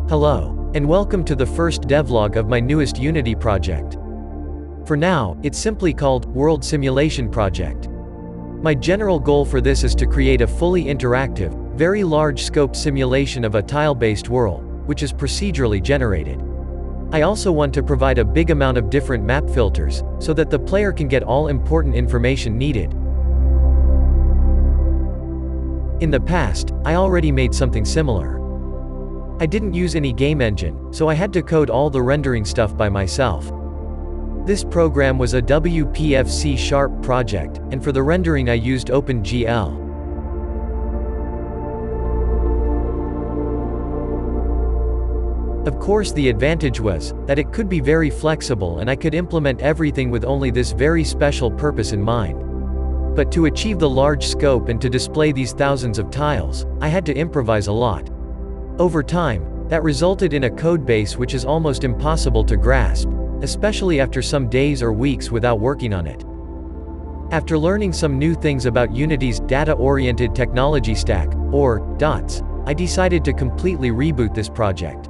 Hello, and welcome to the first devlog of my newest Unity project. For now, it's simply called World Simulation Project. My general goal for this is to create a fully interactive, very large-scope simulation of a tile-based world, which is procedurally generated. I also want to provide a big amount of different map filters, so that the player can get all important information needed. In the past, I already made something similar. I didn't use any game engine, so I had to code all the rendering stuff by myself. This program was a WPF C# project, and for the rendering I used OpenGL. Of course, the advantage was that it could be very flexible and I could implement everything with only this very special purpose in mind. But to achieve the large scope and to display these thousands of tiles, I had to improvise a lot. Over time, that resulted in a codebase which is almost impossible to grasp, especially after some days or weeks without working on it. After learning some new things about Unity's data-oriented technology stack, or DOTS, I decided to completely reboot this project.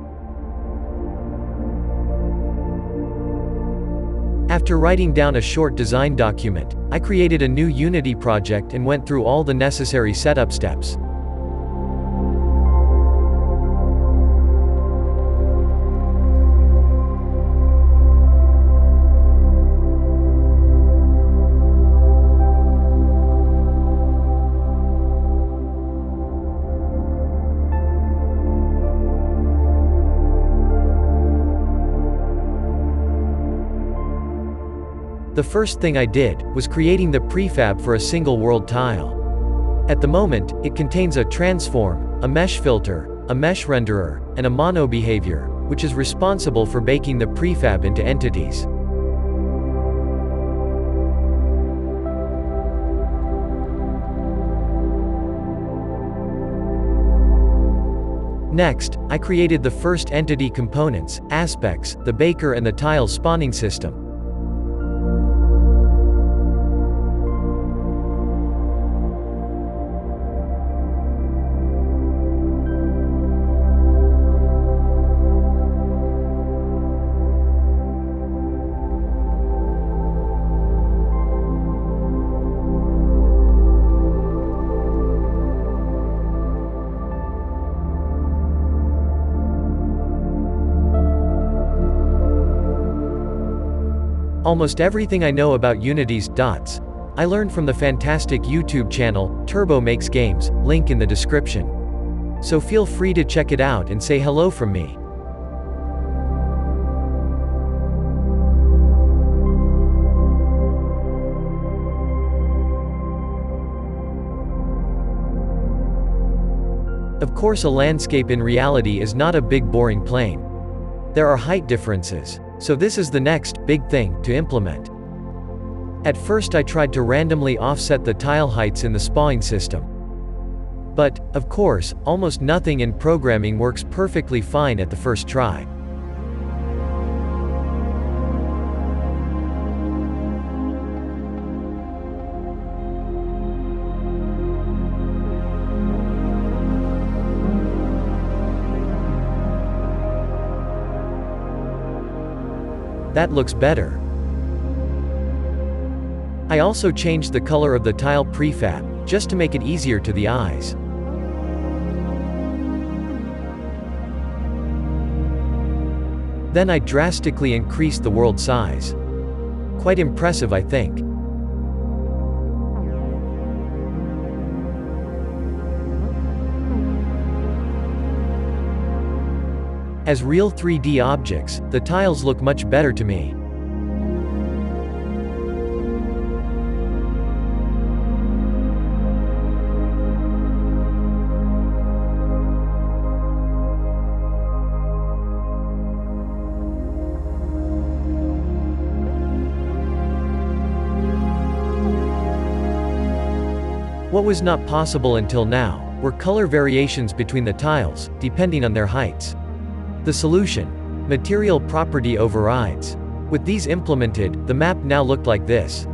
After writing down a short design document, I created a new Unity project and went through all the necessary setup steps. The first thing I did was creating the prefab for a single world tile. At the moment, it contains a transform, a mesh filter, a mesh renderer, and a mono behavior, which is responsible for baking the prefab into entities. Next, I created the first entity components, aspects, the baker and the tile spawning system. Almost everything I know about Unity's DOTS, I learned from the fantastic YouTube channel, Turbo Makes Games, link in the description. So feel free to check it out and say hello from me. Of course, a landscape in reality is not a big boring plane. There are height differences. So this is the next big thing to implement. At first I tried to randomly offset the tile heights in the spawning system. But, of course, almost nothing in programming works perfectly fine at the first try. That looks better. I also changed the color of the tile prefab, just to make it easier to the eyes. Then I drastically increased the world size. Quite impressive, I think. As real 3D objects, the tiles look much better to me. What was not possible until now were color variations between the tiles, depending on their heights. The solution: material property overrides. With these implemented, the map now looked like this.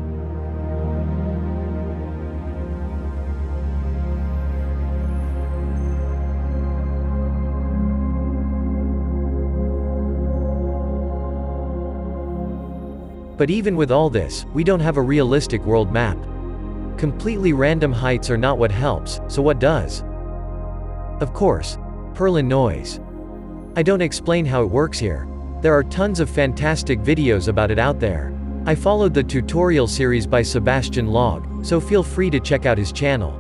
But even with all this, we don't have a realistic world map. Completely random heights are not what helps, so what does? Of course, Perlin noise. I don't explain how it works here. There are tons of fantastic videos about it out there. I followed the tutorial series by Sebastian Log, so feel free to check out his channel.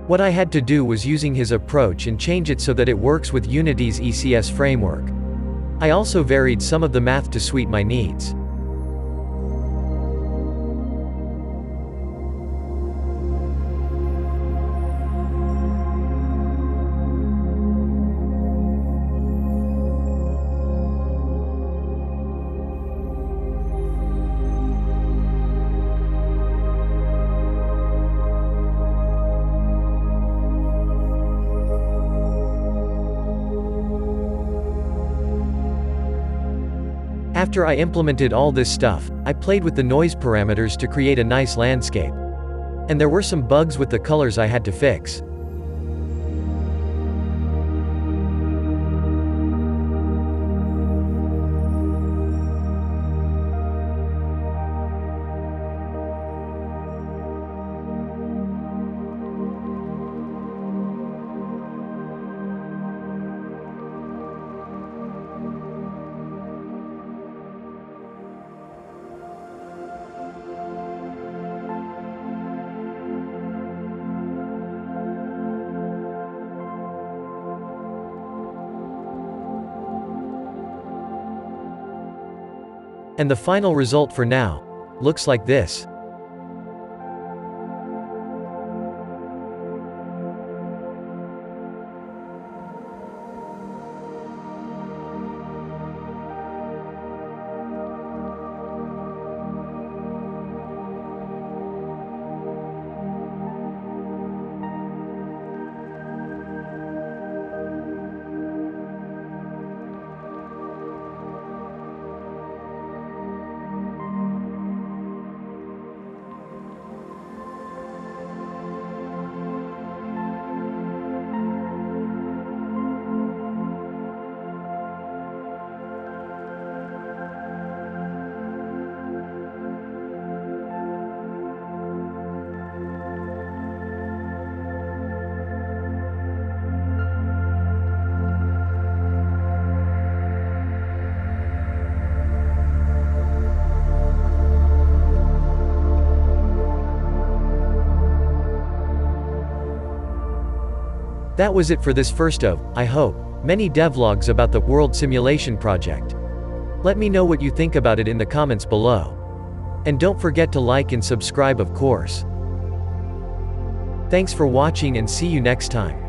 What I had to do was using his approach and change it so that it works with Unity's ECS framework. I also varied some of the math to suit my needs. After I implemented all this stuff, I played with the noise parameters to create a nice landscape. And there were some bugs with the colors I had to fix. And the final result for now looks like this. That was it for this first of, I hope, many devlogs about the World Simulation project. Let me know what you think about it in the comments below. And don't forget to like and subscribe, of course. Thanks for watching and see you next time.